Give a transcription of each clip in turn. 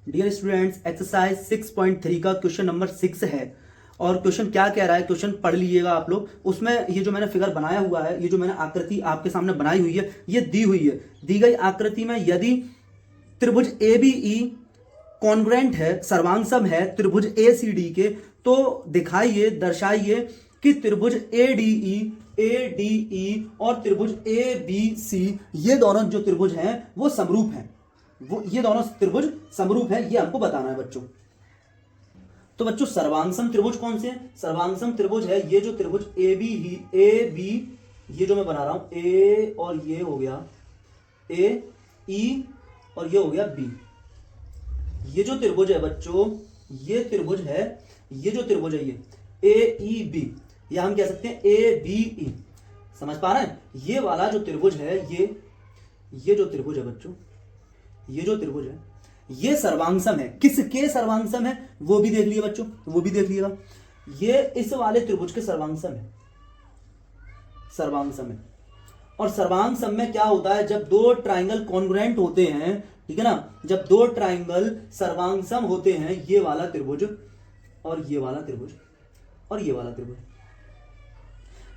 Dear students, exercise 6.3 का question number 6 है। और क्वेश्चन क्या कह रहा है, क्वेश्चन पढ़ लीजिएगा आप लोग। उसमें ये जो मैंने फिगर बनाया हुआ है, ये जो मैंने आकृति आपके सामने बनाई हुई है, ये दी हुई है। दी गई आकृति में यदि त्रिभुज ए बी ई कॉन्ग्रुएंट है, सर्वांगसम है त्रिभुज ए सी डी के, तो दिखाइए, दर्शाइए कि त्रिभुज ए डी ई और त्रिभुज ए बी सी, ये दोनों जो त्रिभुज हैं वो समरूप हैं। वो ये दोनों त्रिभुज समरूप है, ये हमको बताना है बच्चों। तो बच्चों सर्वांगसम त्रिभुज कौन से हैं? सर्वांगसम त्रिभुज है ये जो त्रिभुज ए बी, ये जो मैं बना रहा हूं, ए और ये हो गया ए, ई और ये हो गया बी। ये जो त्रिभुज है बच्चों, ये त्रिभुज है, ये जो त्रिभुज है ये ए ई बी, या हम कह सकते हैं ए बी ई। समझ पा रहे हैं? ये वाला जो त्रिभुज है, ये जो त्रिभुज है बच्चों, ये जो त्रिभुज है ये सर्वांगसम है। किसके सर्वांगसम है वो भी देख लिए बच्चों, वो भी देख लिएगा। ये इस वाले त्रिभुज के सर्वांगसम है, सर्वांगसम है। और सर्वांगसम में क्या होता है, जब दो ट्राइंगल कॉन्ग्रुएंट होते हैं, ठीक है ना, जब दो ट्राइंगल सर्वांगसम होते हैं, ये वाला त्रिभुज और ये वाला त्रिभुज और ये वाला त्रिभुज,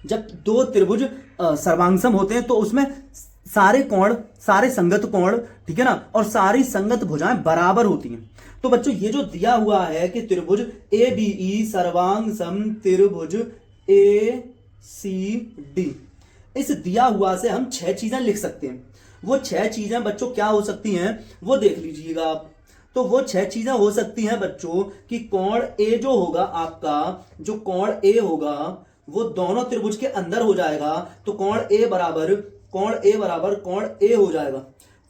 जब दो त्रिभुज सर्वांगसम होते हैं तो उसमें सारे कोण, सारे संगत कोण, ठीक है ना, और सारी संगत भुजाएं बराबर होती हैं। तो बच्चों ये जो दिया हुआ है कि त्रिभुज ए बी ई सर्वांगसम त्रिभुज ए सी डी, इस दिया हुआ से हम 6 चीजें लिख सकते हैं। वो 6 चीजें बच्चों क्या हो सकती हैं वो देख लीजिएगा आप। तो वो 6 चीजें हो सकती हैं बच्चों कि कोण ए जो होगा आपका, जो कोण ए होगा वो दोनों त्रिभुज के अंदर हो जाएगा, तो कोण ए बराबर कोण ए हो जाएगा।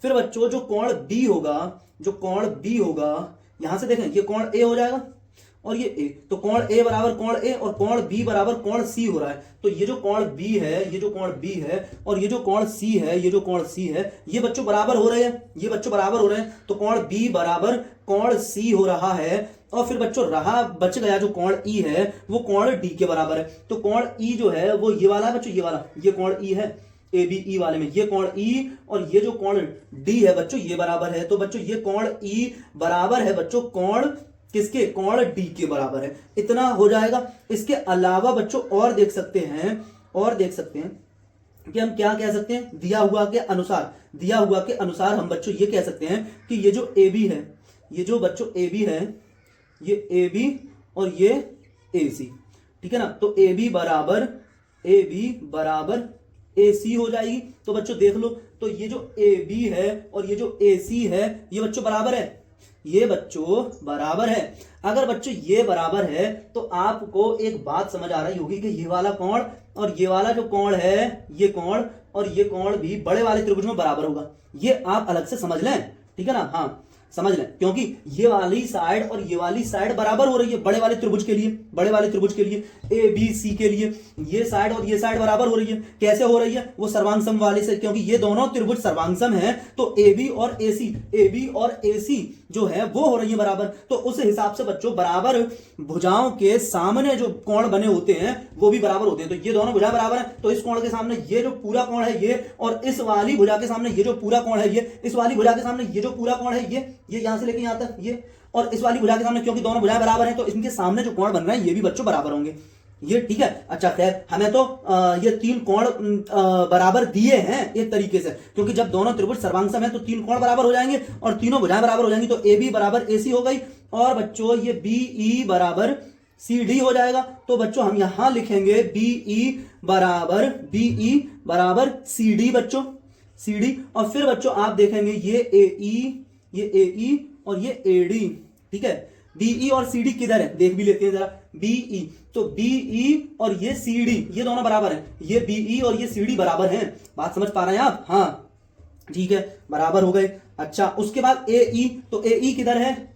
फिर बच्चों जो कोण बी होगा, जो कोण बी होगा, यहां से देखें ये कोण ए हो जाएगा और ये ए, तो कोण ए बराबर कोण ए और कोण बी बराबर कोण सी हो रहा है। तो ये जो कोण बी है, ये जो कोण बी है और ये जो कोण सी है, ये जो कोण सी है, ये बच्चों बराबर हो रहे हैं, ये बच्चों बराबर हो रहे हैं। तो कोण बी बराबर कोण सी हो रहा है। और फिर बच्चों रहा बच गया जो कोण ई है, वो कोण डी के बराबर है। तो कोण ई जो है वो ये वाला है बच्चों, ये वाला, ये कोण ई है ए बी ई वाले में, ये कोण ई और ये जो कोण डी है बच्चों ये बराबर है। तो बच्चों ये कोण ई बराबर है बच्चों कोण किसके, कोण डी के बराबर है। इतना हो जाएगा। इसके अलावा बच्चों और देख सकते हैं, और देख सकते हैं कि हम क्या कह सकते हैं, दिया हुआ के अनुसार हम बच्चों ये कह सकते हैं कि ये जो ए बी है, ये जो बच्चों ए बी है, ये ए बी और ये ए सी, ठीक है ना, तो ए बी बराबर ए सी हो जाएगी। तो बच्चों देख लो, तो ये जो ए बी है और ये जो ए सी है, ये बच्चों बराबर है, ये बच्चों बराबर है। अगर बच्चों ये बराबर है तो आपको एक बात समझ आ रही होगी कि ये वाला कोण और ये वाला जो कोण है, ये कोण और ये कोण भी बड़े वाले त्रिभुज में बराबर होगा। ये आप अलग से समझ लें, ठीक है ना, हाँ समझ लें, क्योंकि ये वाली साइड और ये वाली साइड बराबर हो रही है बड़े वाले त्रिभुज के लिए, बड़े वाले त्रिभुज के लिए ए बी सी के लिए ये साइड और ये साइड बराबर हो रही है। कैसे हो रही है? वो सर्वांगसम वाले से, क्योंकि ये दोनों त्रिभुज सर्वांगसम हैं, तो ए बी और ए सी जो है वो हो रही है बराबर। तो उस हिसाब से बच्चों बराबर भुजाओं के सामने जो कोण बने होते हैं वो भी बराबर होते हैं। तो ये दोनों भुजा बराबर है, तो इस कोण के सामने ये जो पूरा कोण है ये, और इस वाली भुजा के सामने ये जो पूरा कोण है ये, इस वाली भुजा के सामने ये जो पूरा कोण है ये यहां से लेके यहां तक ये, और इस वाली भुजा के सामने, क्योंकि दोनों भुजाएं बराबर हैं तो इनके सामने जो कोण बन रहे हैं ये भी बच्चों बराबर होंगे। ये ठीक है। अच्छा खैर, हमें तो ये 3 कोण बराबर दिए हैं एक तरीके से, क्योंकि जब दोनों त्रिभुज सर्वांगसम है तो 3 कोण बराबर हो जाएंगे और तीनों भुजाएं बराबर हो जाएंगी। तो ए बी बराबर ए सी हो गई और बच्चों ये बी ई बराबर सी डी हो जाएगा। तो बच्चों हम यहां लिखेंगे बी ई बराबर सी डी बच्चों, सी डी। और फिर बच्चों आप देखेंगे ये ए ई और ये ए डी, ठीक है। बीई और सीडी किधर है देख भी लेते हैं जरा। बीई, तो बीई और ये सीडी ये दोनों बराबर हैं, ये बीई और ये सीडी बराबर हैं। बात समझ पा रहे हैं आप? हाँ ठीक है, बराबर हो गए। अच्छा उसके बाद ए ई, तो ए ई किधर है?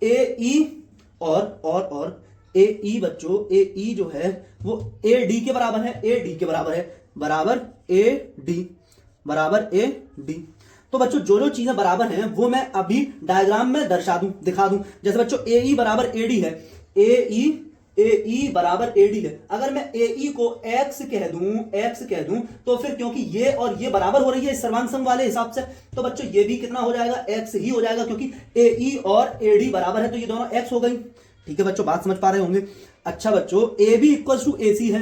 ए ई और ए ई बच्चों, ए ई जो है वो ए डी के बराबर है, ए डी के बराबर है, बराबर ए डी। तो बच्चों जो जो चीजें बराबर हैं वो मैं अभी डायग्राम में दर्शा दूं, दिखा दूं। जैसे बच्चों ए ई बराबर ए डी है, ए ए ई बराबर ए डी है। अगर मैं ए ई को एक्स कह दूं तो फिर क्योंकि ये और ये बराबर हो रही है इस सर्वांग सम वाले हिसाब से, तो बच्चों ये भी कितना हो जाएगा, एक्स ही हो जाएगा, क्योंकि ए ई और ए डी बराबर है तो ये दोनों एक्स हो गई। ठीक है बच्चों, बात समझ पा रहे होंगे। अच्छा बच्चों, ए बी इक्वल्स टू ए सी है,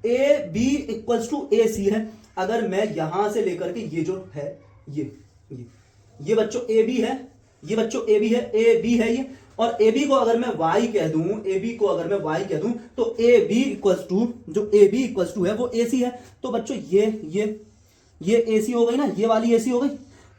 ए बी इक्वल्स टू ए सी है। अगर मैं यहां से लेकर के ये जो है ये बच्चों ए बी है, ये बच्चों ए बी है, ए बी है ये, और ए बी को अगर मैं y कह दूं, ए बी को अगर मैं y कह दूं तो ए बी इक्वल्स टू, जो ए बी इक्वल्स टू है वो ए सी है। तो बच्चों ये ए सी हो गई ना, ये वाली ए सी हो गई।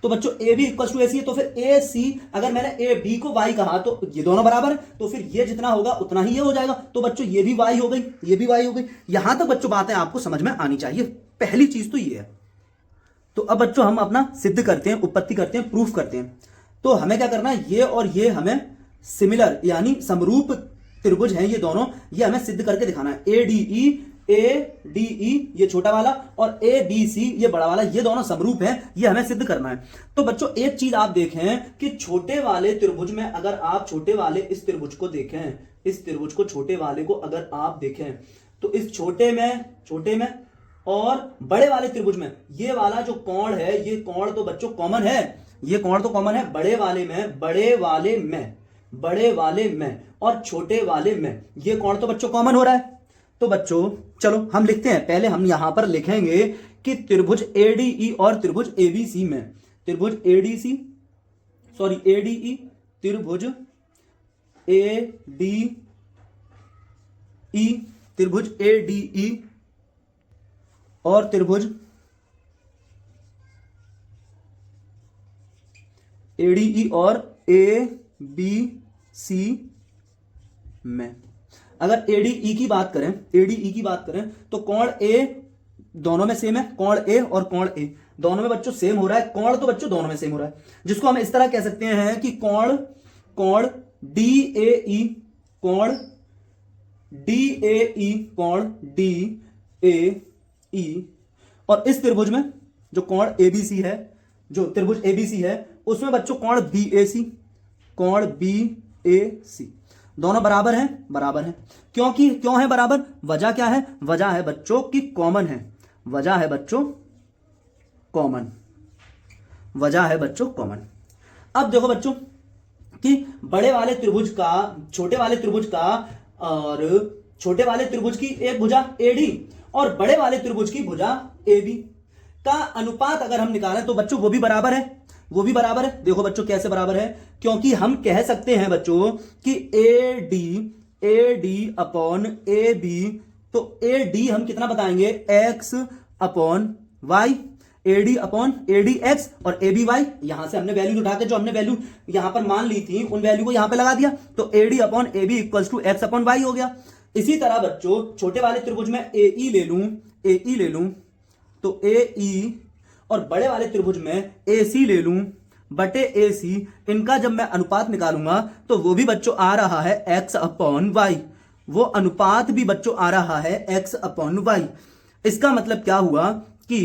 तो बच्चों ए बी इक्वल्स टू ए सी है, तो फिर ए सी, अगर मैंने ए बी को y कहा तो ये दोनों बराबर है, तो फिर ये जितना होगा उतना ही ये हो जाएगा। तो बच्चों ये भी y हो गई, ये भी y हो गई। यहां तक बच्चों बातें आपको समझ में आनी चाहिए। पहली चीज तो ये है। तो अब बच्चों हम अपना सिद्ध करते हैं, उत्पत्ति करते हैं, प्रूफ करते हैं। तो हमें क्या करना है, ये और ये हमें सिमिलर यानी समरूप त्रिभुज हैं ये दोनों, ये हमें सिद्ध करके दिखाना है। ए डी ई ये छोटा वाला और ए बी सी ये बड़ा वाला, ये दोनों समरूप हैं, ये हमें सिद्ध करना है। तो बच्चों एक चीज आप देखें कि छोटे वाले त्रिभुज में अगर आप छोटे वाले इस त्रिभुज को देखें, इस त्रिभुज को छोटे वाले को अगर आप देखें तो इस छोटे में और बड़े वाले त्रिभुज में ये वाला जो कोण है, ये कोण तो बच्चों कॉमन है, ये कोण तो कॉमन है बड़े वाले में और छोटे वाले में, ये कोण तो बच्चों कॉमन हो रहा है। तो बच्चों चलो हम लिखते हैं, पहले हम यहां पर लिखेंगे कि त्रिभुज एडीई और त्रिभुज एबीसी में, त्रिभुज एडीसी सॉरी एडीई, त्रिभुज एडीई, त्रिभुज एडीई और त्रिभुज एडीई और ए बी सी में। अगर एडीई की बात करें तो कोण ए दोनों में सेम है, कोण ए और कोण ए दोनों में बच्चों सेम हो रहा है, कोण तो बच्चों दोनों में सेम हो रहा है, जिसको हम इस तरह कह सकते हैं कि कोण डी ए ई, कोण डी ए ई, और इस त्रिभुज में जो कोण एबीसी है, जो त्रिभुज एबीसी है उसमें बच्चों कोण बी ए सी दोनों बराबर हैं। क्यों है बराबर? वजह क्या है? वजह है बच्चों कि कॉमन है, वजह है बच्चों कॉमन। अब देखो बच्चों कि बड़े वाले त्रिभुज का, छोटे वाले त्रिभुज का और छोटे वाले त्रिभुज की एक भुजा एडी और बड़े वाले त्रिभुज की भुजा एबी का अनुपात अगर हम निकालें तो बच्चों वो भी बराबर है। देखो बच्चों कैसे बराबर है, क्योंकि हम कह सकते हैं बच्चों कि A D upon A B, तो ए डी हम कितना बताएंगे, X upon Y, A D upon A D X और ए बी वाई। यहां से हमने वैल्यू उठा के जो हमने वैल्यू यहां पर मान ली थी उन वैल्यू को यहां पे लगा दिया, तो A D upon A B equals to X upon Y हो गया। इसी तरह बच्चों छोटे वाले त्रिभुज में ए ई ले लूं तो ए ई, और बड़े वाले त्रिभुज में ए सी ले लूं बटे ए सी, इनका जब मैं अनुपात निकालूंगा तो वो भी बच्चों आ रहा है एक्स अपॉन वाई, वो अनुपात भी बच्चों आ रहा है एक्स अपॉन वाई। इसका मतलब क्या हुआ कि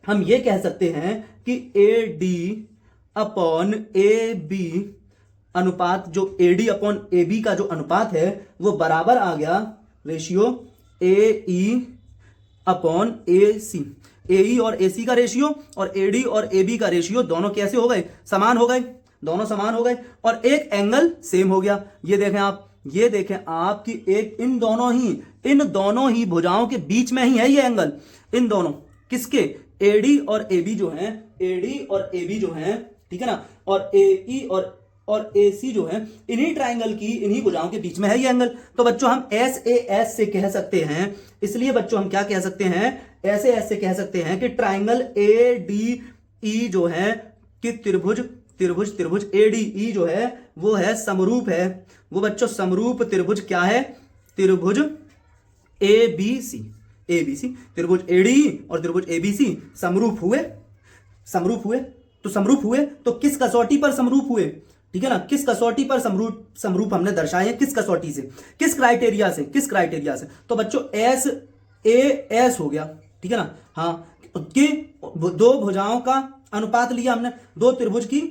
हम ये कह सकते हैं कि A D upon A B अनुपात, जो A D upon A B का जो अनुपात है वो बराबर आ गया रेशियो ए ई अपॉन ए सी। ए ई और ए सी का रेशियो और ए डी और ए बी का रेशियो दोनों कैसे हो गए, समान हो गए, दोनों समान हो गए और एक एंगल सेम हो गया। ये देखें आप कि एक इन दोनों ही भुजाओं के बीच में ही है ये एंगल, इन दोनों किसके, एडी और ए बी जो हैं, ठीक है ना, और ए ई और ए सी जो है, इन्हीं ट्राइंगल की इन्हीं भुजाओं के बीच में है ये एंगल। तो बच्चों हम एस ए एस से कह सकते हैं, इसलिए बच्चों हम क्या कह सकते हैं, ऐसे ऐसे कह सकते हैं कि ट्राइंगल ए डी ई जो है कि त्रिभुज ए डी ई जो है वो है समरूप है, वो बच्चों समरूप त्रिभुज क्या है, त्रिभुज ए बी सी, त्रिभुज ए डी ई और त्रिभुज ए बी सी समरूप हुए तो किस कसौटी पर समरूप हुए, ठीक है ना, किस कसौटी पर समरूप हमने दर्शाए हैं, किस कसौटी से, किस क्राइटेरिया से, तो बच्चों एस ए एस हो गया, ठीक है ना, हाँ, कि दो भुजाओं का अनुपात लिया हमने, दो त्रिभुज की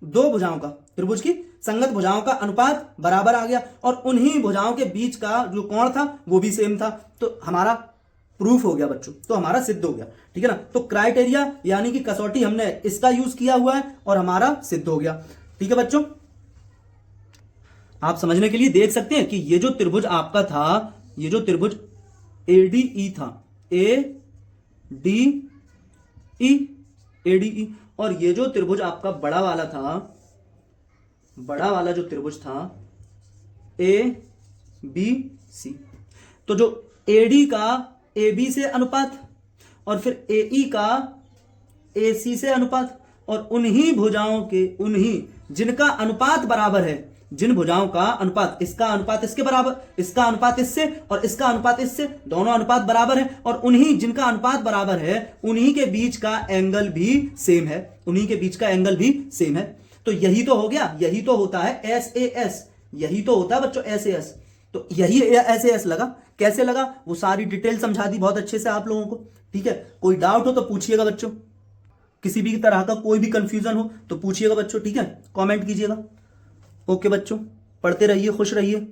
दो भुजाओं का, त्रिभुज की संगत भुजाओं का अनुपात बराबर आ गया और उन्हीं भुजाओं के बीच का जो कोण था वो भी सेम था, तो हमारा प्रूफ हो गया बच्चों, तो हमारा सिद्ध हो गया। ठीक है ना, तो क्राइटेरिया यानी कि कसौटी हमने इसका यूज किया हुआ है और हमारा सिद्ध हो गया। ठीक है बच्चों, आप समझने के लिए देख सकते हैं कि ये जो त्रिभुज आपका था, ये जो त्रिभुज ADE था, ADE, और ये जो त्रिभुज आपका बड़ा वाला था, बड़ा वाला जो त्रिभुज था ABC, तो जो AD का AB से अनुपात और फिर AE का AC से अनुपात, और उन्हीं भुजाओं के, उन्हीं जिनका अनुपात बराबर है, जिन भुजाओं का अनुपात, इसका अनुपात इसके बराबर, इसका अनुपात इससे और इसका अनुपात इससे, दोनों अनुपात बराबर है, और उन्हीं जिनका अनुपात बराबर है उन्हीं के बीच का एंगल भी सेम है, उन्हीं के बीच का एंगल भी सेम है। तो यही तो हो गया, यही तो होता है SAS, यही तो होता है बच्चों SAS। तो यही SAS लगा, कैसे लगा वो सारी डिटेल समझा दी बहुत अच्छे से आप लोगों को। ठीक है, कोई डाउट हो तो पूछिएगा बच्चों, किसी भी तरह का कोई भी कंफ्यूजन हो तो पूछिएगा बच्चों। ठीक है, कमेंट कीजिएगा। ओके बच्चों, पढ़ते रहिए, खुश रहिए।